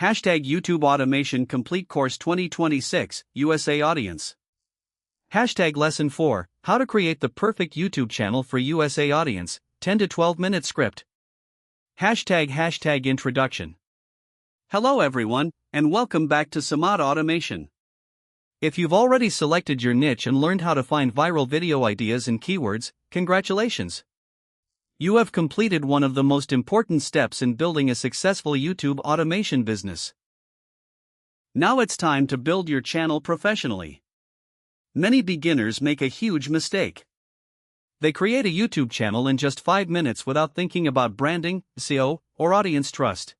Hashtag YouTube Automation Complete Course 2026, USA audience. Hashtag Lesson 4, How to Create the Perfect YouTube Channel for USA Audience, 10 to 12 minute script. Hashtag Introduction. Hello everyone, and welcome back to Samad Automation. If you've already selected your niche and learned how to find viral video ideas and keywords, congratulations! You have completed one of the most important steps in building a successful YouTube automation business. Now it's time to build your channel professionally. Many beginners make a huge mistake. They create a YouTube channel in just 5 minutes without thinking about branding, SEO, or audience trust.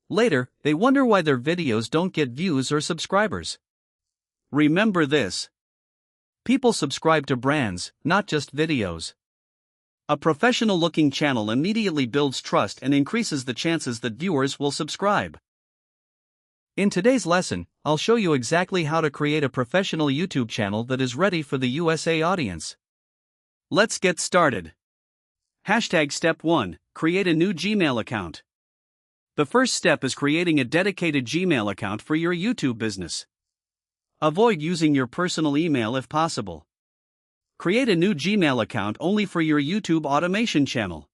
Later, they wonder why their videos don't get views or subscribers. Remember this: people subscribe to brands, not just videos. A professional-looking channel immediately builds trust and increases the chances that viewers will subscribe. In today's lesson, I'll show you exactly how to create a professional YouTube channel that is ready for the USA audience. Let's get started. Hashtag Step 1, Create a new Gmail account. The first step is creating a dedicated Gmail account for your YouTube business. Avoid using your personal email if possible. Create a new Gmail account only for your YouTube automation channel.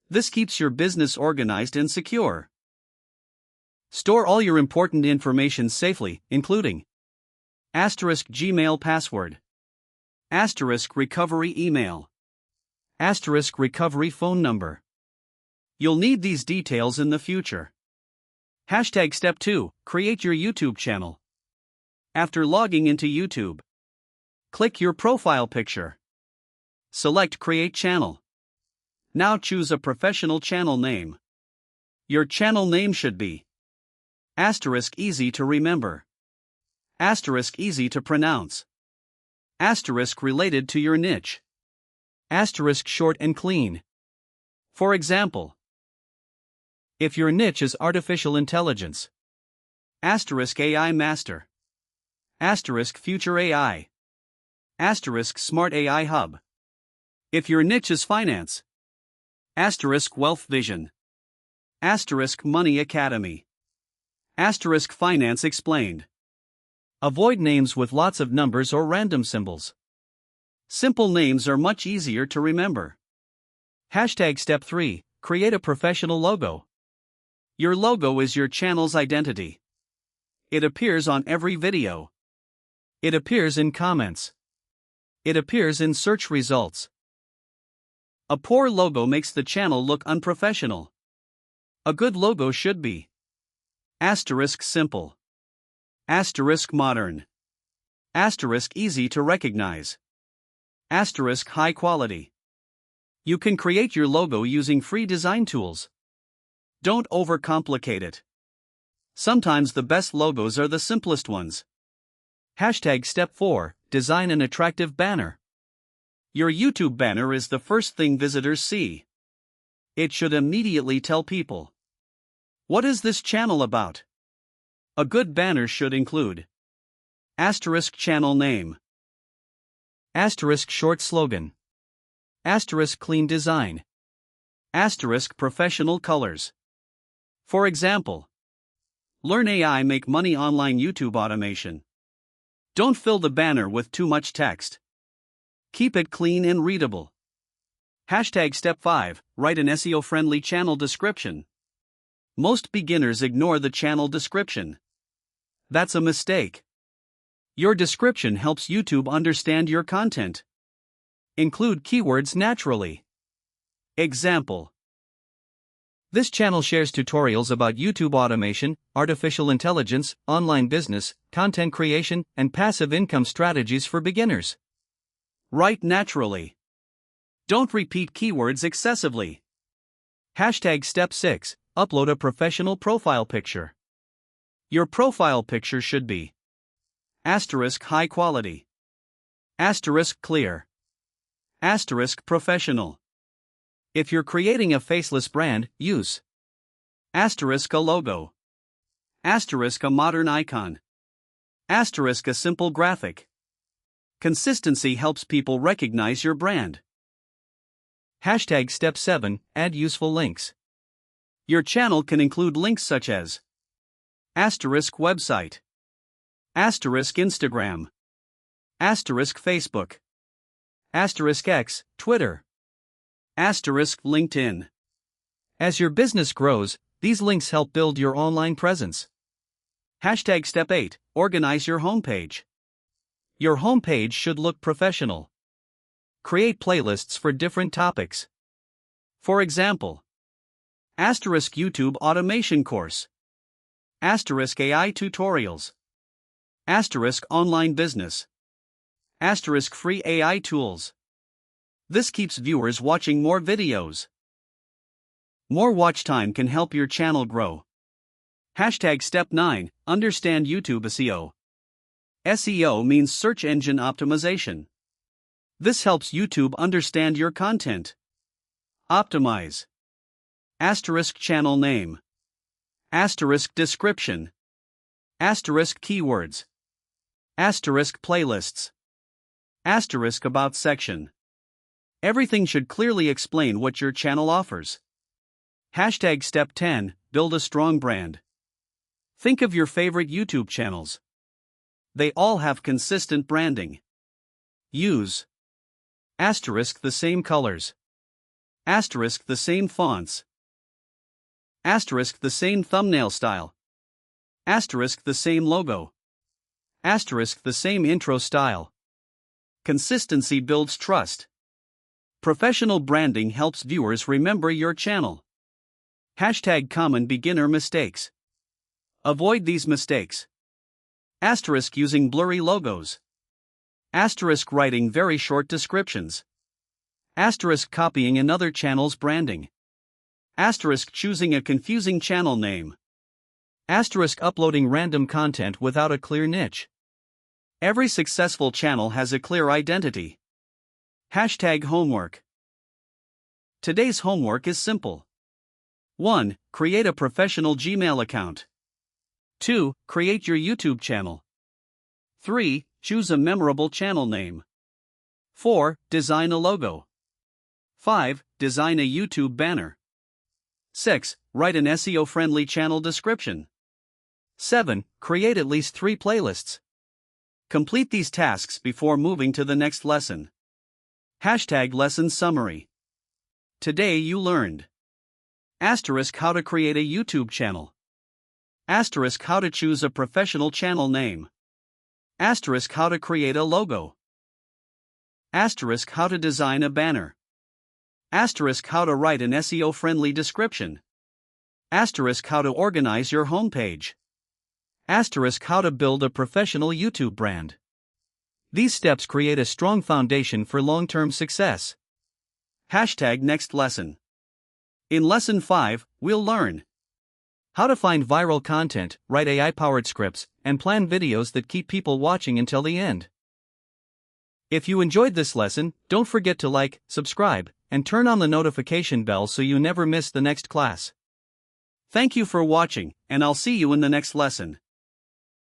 This keeps your business organized and secure. Store all your important information safely, including *Gmail password, *recovery email, *recovery phone number. You'll need these details in the future. Hashtag Step 2, Create your YouTube channel. After logging into YouTube, click your profile picture. Select Create Channel. Now choose a professional channel name. Your channel name should be *easy to remember, *easy to pronounce, *related to your niche, *short and clean. For example, if your niche is artificial intelligence, *AI Master, *Future AI, *Smart AI Hub. If your niche is finance, *Wealth Vision, *Money Academy, *Finance Explained. Avoid names with lots of numbers or random symbols. Simple names are much easier to remember. Hashtag Step 3, Create a professional logo. Your logo is your channel's identity. It appears on every video. It appears in comments. It appears in search results. A poor logo makes the channel look unprofessional. A good logo should be *simple, *modern, *easy to recognize, *high quality. You can create your logo using free design tools. Don't overcomplicate it. Sometimes the best logos are the simplest ones. Hashtag Step 4, Design an attractive banner. Your YouTube banner is the first thing visitors see. It should immediately tell people, what is this channel about? A good banner should include *channel name, *short slogan, *clean design, *professional colors. For example, Learn AI Make Money Online YouTube Automation. Don't fill the banner with too much text. Keep it clean and readable. Hashtag Step 5, Write an SEO-friendly channel description. Most beginners ignore the channel description. That's a mistake. Your description helps YouTube understand your content. Include keywords naturally. Example: this channel shares tutorials about YouTube automation, artificial intelligence, online business, content creation, and passive income strategies for beginners. Write naturally. Don't repeat keywords excessively. Hashtag Step 6, Upload a professional profile picture. Your profile picture should be *high quality, *clear, *professional. If you're creating a faceless brand, use *a logo, *a modern icon, *a simple graphic. Consistency helps people recognize your brand. Hashtag Step 7, Add useful links. Your channel can include links such as Asterisk website. Asterisk Instagram. Asterisk Facebook. Asterisk X, Twitter. Asterisk LinkedIn. As your business grows, these links help build your online presence. Hashtag Step 8. Organize your homepage. Your homepage should look professional. Create playlists for different topics. For example, asterisk YouTube automation course. Asterisk AI tutorials. Asterisk online business. Asterisk free AI tools. This keeps viewers watching more videos. More watch time can help your channel grow. Hashtag Step 9. Understand YouTube SEO. SEO means search engine optimization. This helps YouTube understand your content. Optimize. Asterisk channel name. Asterisk description. Asterisk keywords. Asterisk playlists. Asterisk about section. Everything should clearly explain what your channel offers. Hashtag Step 10. Build a strong brand. Think of your favorite YouTube channels. They all have consistent branding. Use asterisk the same colors. Asterisk the same fonts. Asterisk the same thumbnail style. Asterisk the same logo. Asterisk the same intro style. Consistency builds trust. Professional branding helps viewers remember your channel. Hashtag common beginner mistakes. Avoid these mistakes. Asterisk using blurry logos. Asterisk writing very short descriptions. Asterisk copying another channel's branding. Asterisk choosing a confusing channel name. Asterisk uploading random content without a clear niche. Every successful channel has a clear identity. Hashtag homework. Today's homework is simple. 1. Create a professional Gmail account. 2. Create your YouTube channel. 3. Choose a memorable channel name. 4. Design a logo. 5. Design a YouTube banner. 6. Write an SEO-friendly channel description. 7. Create at least 3 playlists. Complete these tasks before moving to the next lesson. Hashtag lesson summary. Today you learned asterisk how to create a YouTube channel. Asterisk how to choose a professional channel name. Asterisk how to create a logo. Asterisk how to design a banner. Asterisk how to write an SEO-friendly description. Asterisk how to organize your homepage. Asterisk how to build a professional YouTube brand. These steps create a strong foundation for long-term success. Hashtag next lesson. In lesson 5, we'll learn how to find viral content, write AI-powered scripts, and plan videos that keep people watching until the end. If you enjoyed this lesson, don't forget to like, subscribe, and turn on the notification bell so you never miss the next class. Thank you for watching, and I'll see you in the next lesson.